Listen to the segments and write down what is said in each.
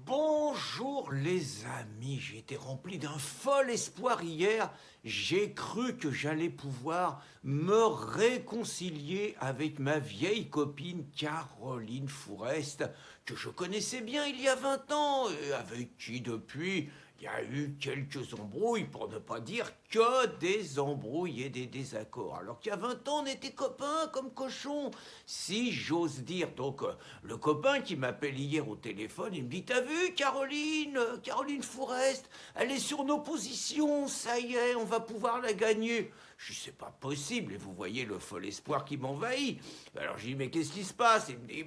Bonjour les amis, j'ai été rempli d'un fol espoir hier. J'ai cru que j'allais pouvoir me réconcilier avec ma vieille copine Caroline Fourest, que je connaissais bien il y a 20 ans, et avec qui depuis il y a eu quelques embrouilles, pour ne pas dire que des embrouilles et des désaccords. Alors qu'il y a 20 ans, on était copains comme cochons, si j'ose dire. Donc, le copain qui m'appelle hier au téléphone, il me dit: T'as vu, Caroline, Caroline Fourest, elle est sur nos positions, ça y est, on va pouvoir la gagner. Je dis: C'est pas possible, et vous voyez le fol espoir qui m'envahit. Alors, je dis: Mais qu'est-ce qui se passe? Il me dit: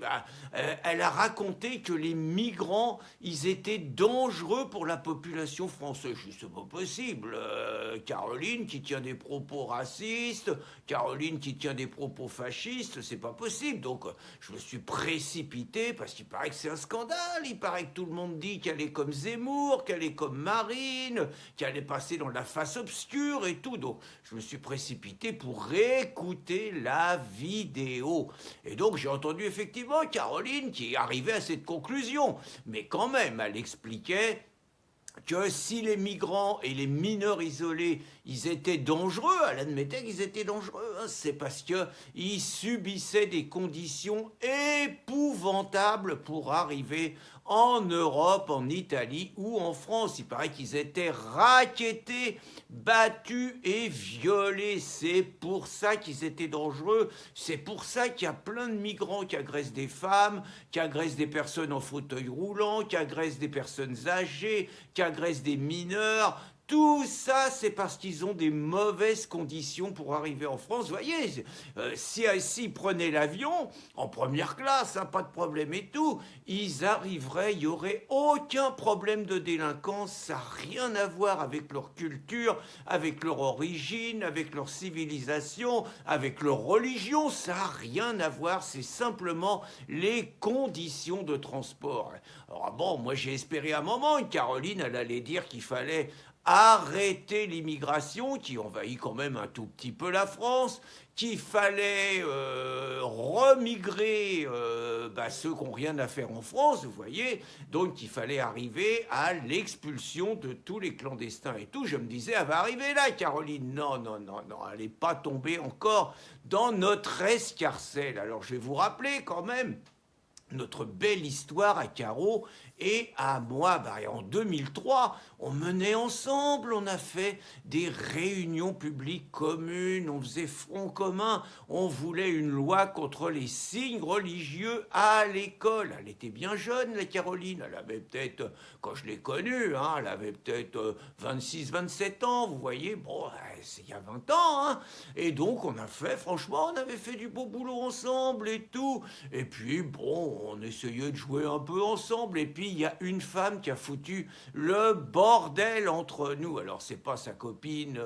Elle a raconté que les migrants, ils étaient dangereux pour la population française. Je dis: C'est pas possible. Caroline qui tient des propos racistes, Caroline qui tient des propos fascistes, c'est pas possible. Donc je me suis précipité parce qu'il paraît que c'est un scandale. Il paraît que tout le monde dit qu'elle est comme Zemmour, qu'elle est comme Marine, qu'elle est passée dans la face obscure et tout. Donc je me suis précipité pour réécouter la vidéo. Et donc j'ai entendu effectivement Caroline qui arrivait à cette conclusion. Mais quand même, elle expliquait que si les migrants et les mineurs isolés, ils étaient dangereux, elle admettait qu'ils étaient dangereux, hein, c'est parce qu'ils subissaient des conditions épouvantables pour arriver en Europe, en Italie ou en France. Il paraît qu'ils étaient rackettés, battus et violés. C'est pour ça qu'ils étaient dangereux. C'est pour ça qu'il y a plein de migrants qui agressent des femmes, qui agressent des personnes en fauteuil roulant, qui agressent des personnes âgées, qui agressent des mineurs. Tout ça, c'est parce qu'ils ont des mauvaises conditions pour arriver en France. Vous voyez, s'ils prenaient l'avion, en première classe, hein, pas de problème et tout, ils arriveraient, il n'y aurait aucun problème de délinquance. Ça n'a rien à voir avec leur culture, avec leur origine, avec leur civilisation, avec leur religion. Ça n'a rien à voir, c'est simplement les conditions de transport. Alors bon, moi j'ai espéré un moment, une Caroline, elle allait dire qu'il fallait arrêter l'immigration qui envahit quand même un tout petit peu la France, qu'il fallait remigrer ceux qui n'ont rien à faire en France, vous voyez, donc il fallait arriver à l'expulsion de tous les clandestins et tout. Je me disais, elle va arriver là, Caroline. Non, non, non, non, elle n'est pas tombée encore dans notre escarcelle. Alors je vais vous rappeler quand même notre belle histoire à Caro et à moi. En 2003, on menait ensemble, on a fait des réunions publiques communes, on faisait front commun, on voulait une loi contre les signes religieux à l'école. Elle était bien jeune, la Caroline, elle avait peut-être, quand je l'ai connue, hein, elle avait peut-être 26-27 ans, vous voyez, bon, c'est il y a 20 ans, hein. Et donc on a fait, franchement, on avait fait du beau boulot ensemble et tout, et puis bon, on essayait de jouer un peu ensemble, et puis il y a une femme qui a foutu le bordel entre nous. Alors c'est pas sa copine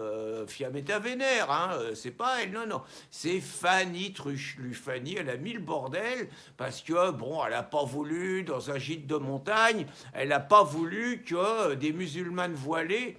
Fiametta Vénère, hein, c'est pas elle, non, non, c'est Fanny Truchelu. Fanny, elle a mis le bordel parce que, bon, elle a pas voulu, dans un gîte de montagne, elle a pas voulu que des musulmanes voilées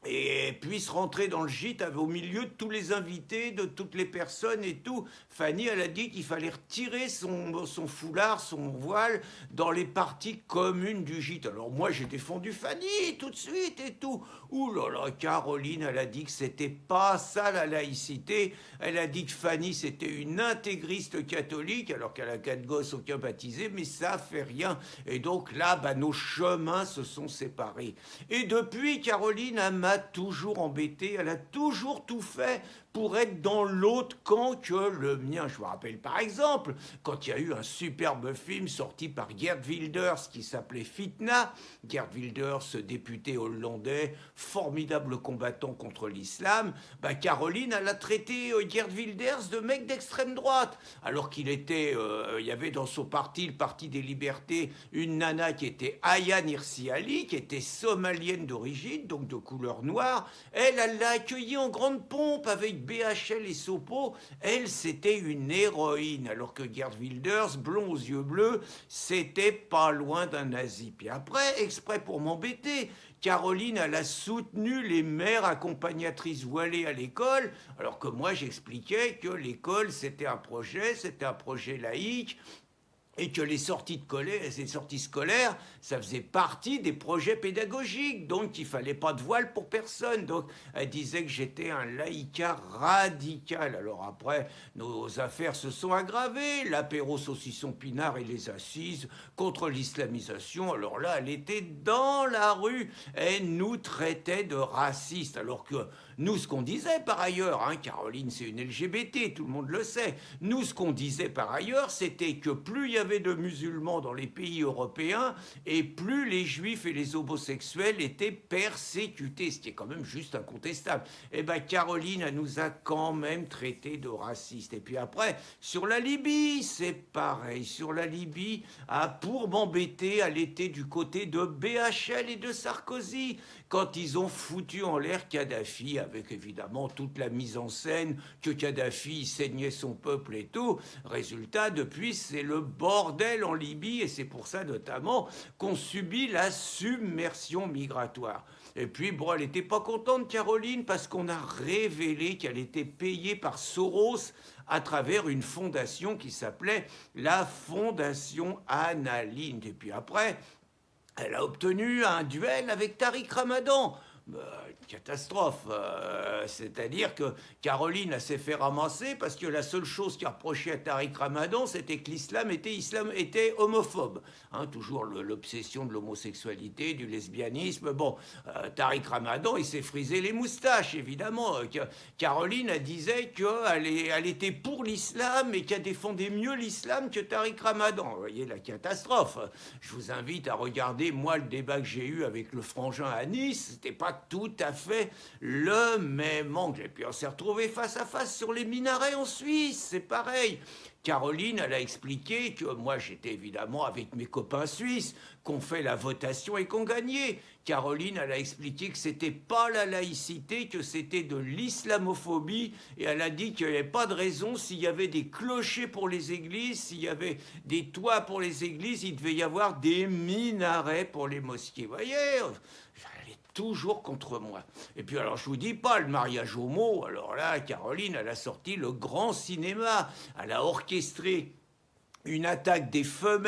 et puisse rentrer dans le gîte au milieu de tous les invités, de toutes les personnes et tout. Fanny, elle a dit qu'il fallait retirer son foulard, son voile, dans les parties communes du gîte. Alors moi, j'ai défendu Fanny tout de suite et tout. Ouh là là, Caroline, elle a dit que c'était pas ça la laïcité. Elle a dit que Fanny, c'était une intégriste catholique, alors qu'elle a 4 gosses, aucun baptisé, mais ça fait rien. Et donc là, nos chemins se sont séparés. Et depuis, Caroline, elle m'a toujours embêté, elle a toujours tout fait pour être dans l'autre camp que le mien. Je me rappelle par exemple, quand il y a eu un superbe film sorti par Geert Wilders qui s'appelait Fitna. Geert Wilders, député hollandais, formidable combattant contre l'islam, Caroline, elle a traité Geert Wilders de mec d'extrême droite, alors qu'il était, il y avait dans son parti, le Parti des Libertés, une nana qui était Aya Nirsi Ali, qui était somalienne d'origine, donc de couleur noire. Elle l'a accueillie en grande pompe avec BHL et Sopo. Elle, c'était une héroïne, alors que Geert Wilders, blond aux yeux bleus, c'était pas loin d'un nazi. Puis après, exprès pour m'embêter, Caroline, elle a soutenu les mères accompagnatrices voilées à l'école, alors que moi, j'expliquais que l'école, c'était un projet laïque, et que les sorties scolaires, ça faisait partie des projets pédagogiques, donc il fallait pas de voile pour personne. Donc elle disait que j'étais un laïcat radical. Alors après, nos affaires se sont aggravées, l'apéro saucisson pinard et les assises contre l'islamisation. Alors là, elle était dans la rue, elle nous traitait de racistes, alors que nous, ce qu'on disait par ailleurs, hein, Caroline, c'est une LGBT, tout le monde le sait. Nous, ce qu'on disait par ailleurs, c'était que plus il y avait de musulmans dans les pays européens, et plus les juifs et les homosexuels étaient persécutés, ce qui est quand même juste incontestable. Eh bien, Caroline, elle nous a quand même traités de racistes. Et puis après, sur la Libye, c'est pareil. Sur la Libye, pour m'embêter, elle était du côté de BHL et de Sarkozy, quand ils ont foutu en l'air Kadhafi, avec évidemment toute la mise en scène que Kadhafi saignait son peuple et tout. Résultat, depuis, c'est le bordel en Libye, et c'est pour ça notamment qu'on subit la submersion migratoire. Et puis, bon, elle n'était pas contente, Caroline, parce qu'on a révélé qu'elle était payée par Soros à travers une fondation qui s'appelait la Fondation Annaline. Et puis après, elle a obtenu un duel avec Tariq Ramadan. Catastrophe. C'est-à-dire que Caroline s'est fait ramasser parce que la seule chose qui reprochait à Tariq Ramadan, c'était que l'islam était homophobe. Hein, toujours l'obsession de l'homosexualité, du lesbianisme. Bon, Tariq Ramadan, il s'est frisé les moustaches, évidemment. Caroline, elle disait qu'elle était pour l'islam et qu'elle défendait mieux l'islam que Tariq Ramadan. Vous voyez la catastrophe. Je vous invite à regarder, moi, le débat que j'ai eu avec le frangin à Nice. C'était pas tout à fait le même angle. Et puis on s'est retrouvé face à face sur les minarets en Suisse, c'est pareil. Caroline, elle a expliqué que moi j'étais évidemment avec mes copains suisses, qu'on fait la votation et qu'on gagnait. Caroline, elle a expliqué que c'était pas la laïcité, que c'était de l'islamophobie, et elle a dit qu'il n'y avait pas de raison, s'il y avait des clochers pour les églises, s'il y avait des toits pour les églises, il devait y avoir des minarets pour les mosquées. Vous voyez, toujours contre moi. Et puis alors je vous dis pas le mariage homo, alors là Caroline elle a sorti le grand cinéma, elle a orchestré une attaque des femmes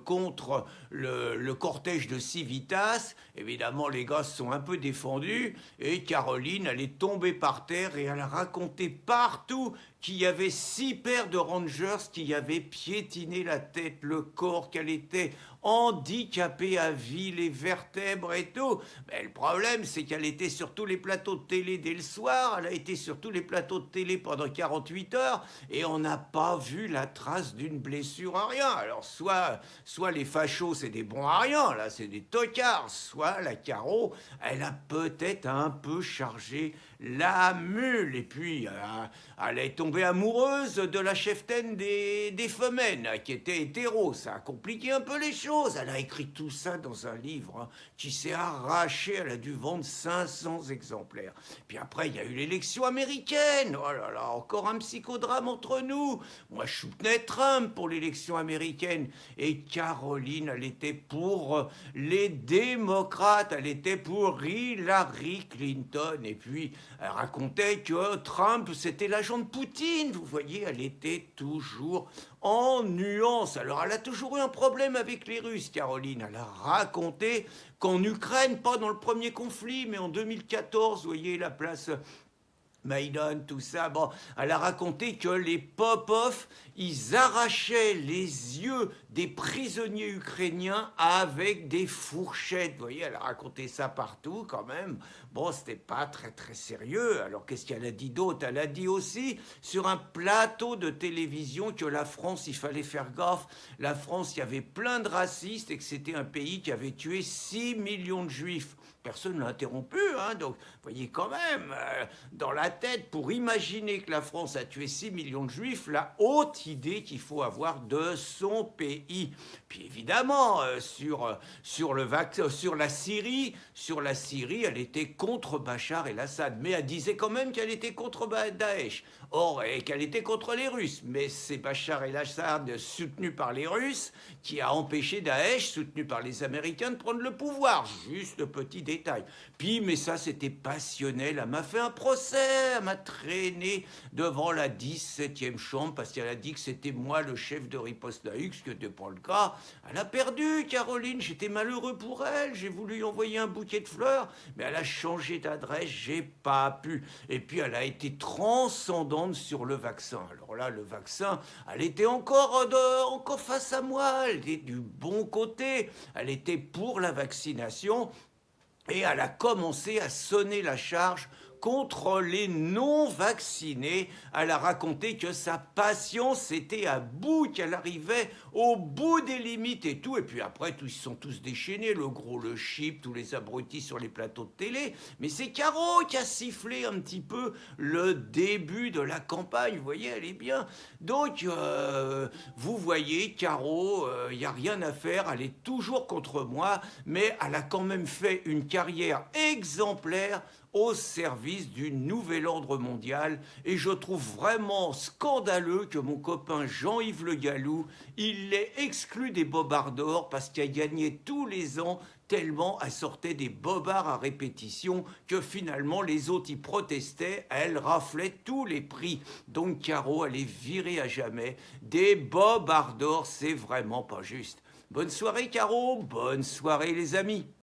contre le cortège de Civitas. Évidemment, les gars se sont un peu défendus et Caroline, elle est tombée par terre et elle a raconté partout qu'il y avait 6 paires de rangers qui avaient piétiné la tête, le corps, qu'elle était handicapée à vie, les vertèbres et tout. Mais le problème, c'est qu'elle était sur tous les plateaux de télé dès le soir, elle a été sur tous les plateaux de télé pendant 48 heures et on n'a pas vu la trace d'une blessure à rien. Alors soit les fachos, c'est des bons à rien, là, c'est des tocards, soit la Caro, elle a peut-être un peu chargé la mule. Et puis, elle est tombée amoureuse de la cheftaine des femmes, qui était hétéro. Ça a compliqué un peu les choses. Elle a écrit tout ça dans un livre hein, qui s'est arraché. Elle a dû vendre 500 exemplaires. Puis après, il y a eu l'élection américaine. Oh là là, encore un psychodrame entre nous. Moi, je soutenais Trump pour l'élection américaine. Et Caroline, elle était pour les démocrates. Elle était pour Hillary Clinton. Et puis, elle racontait que Trump, c'était l'agent de Poutine. Vous voyez, elle était toujours en nuance. Alors, elle a toujours eu un problème avec les Russes, Caroline. Elle a raconté qu'en Ukraine, pas dans le premier conflit, mais en 2014, vous voyez, la place Maïdan, tout ça, bon, elle a raconté que les Popov, ils arrachaient les yeux des prisonniers ukrainiens avec des fourchettes. Vous voyez, elle a raconté ça partout quand même. Bon, c'était pas très très sérieux. Alors qu'est-ce qu'elle a dit d'autre? Elle a dit aussi sur un plateau de télévision que la France, il fallait faire gaffe. La France, il y avait plein de racistes et que c'était un pays qui avait tué 6 millions de juifs. Personne ne l'a interrompu, hein, donc vous voyez quand même, dans la tête, pour imaginer que la France a tué 6 millions de juifs, la haute idée qu'il faut avoir de son pays. Puis évidemment, sur la Syrie, elle était contre Bachar el-Assad, mais elle disait quand même qu'elle était contre Daesh. Or, et qu'elle était contre les Russes. Mais c'est Bachar el-Assad, soutenu par les Russes, qui a empêché Daesh, soutenu par les Américains, de prendre le pouvoir. Juste petit détail. Puis, mais ça, c'était passionnel. Elle m'a fait un procès, elle m'a traîné devant la 17e chambre parce qu'elle a dit que c'était moi le chef de riposte AX, ce qui n'était pas le cas. Elle a perdu, Caroline. J'étais malheureux pour elle. J'ai voulu lui envoyer un bouquet de fleurs, mais elle a changé d'adresse. J'ai pas pu. Et puis, elle a été transcendante sur le vaccin. Alors là, le vaccin, elle était encore face à moi. Elle était du bon côté. Elle était pour la vaccination. Et elle a commencé à sonner la charge contre les non-vaccinés. Elle a raconté que sa patience était à bout, qu'elle arrivait au bout des limites et tout. Et puis après, ils se sont tous déchaînés, le gros, le chip, tous les abrutis sur les plateaux de télé. Mais c'est Caro qui a sifflé un petit peu le début de la campagne. Vous voyez, elle est bien. Donc, vous voyez, Caro, il n'y a rien à faire. Elle est toujours contre moi, mais elle a quand même fait une carrière exemplaire au service du nouvel ordre mondial. Et je trouve vraiment scandaleux que mon copain Jean-Yves Le Gallou, il l'ait exclu des bobards d'or parce qu'il a gagné tous les ans tellement elle sortait des bobards à répétition que finalement les autres y protestaient, elle raflait tous les prix. Donc Caro, elle est virée à jamais. Des bobards d'or, c'est vraiment pas juste. Bonne soirée Caro, bonne soirée les amis.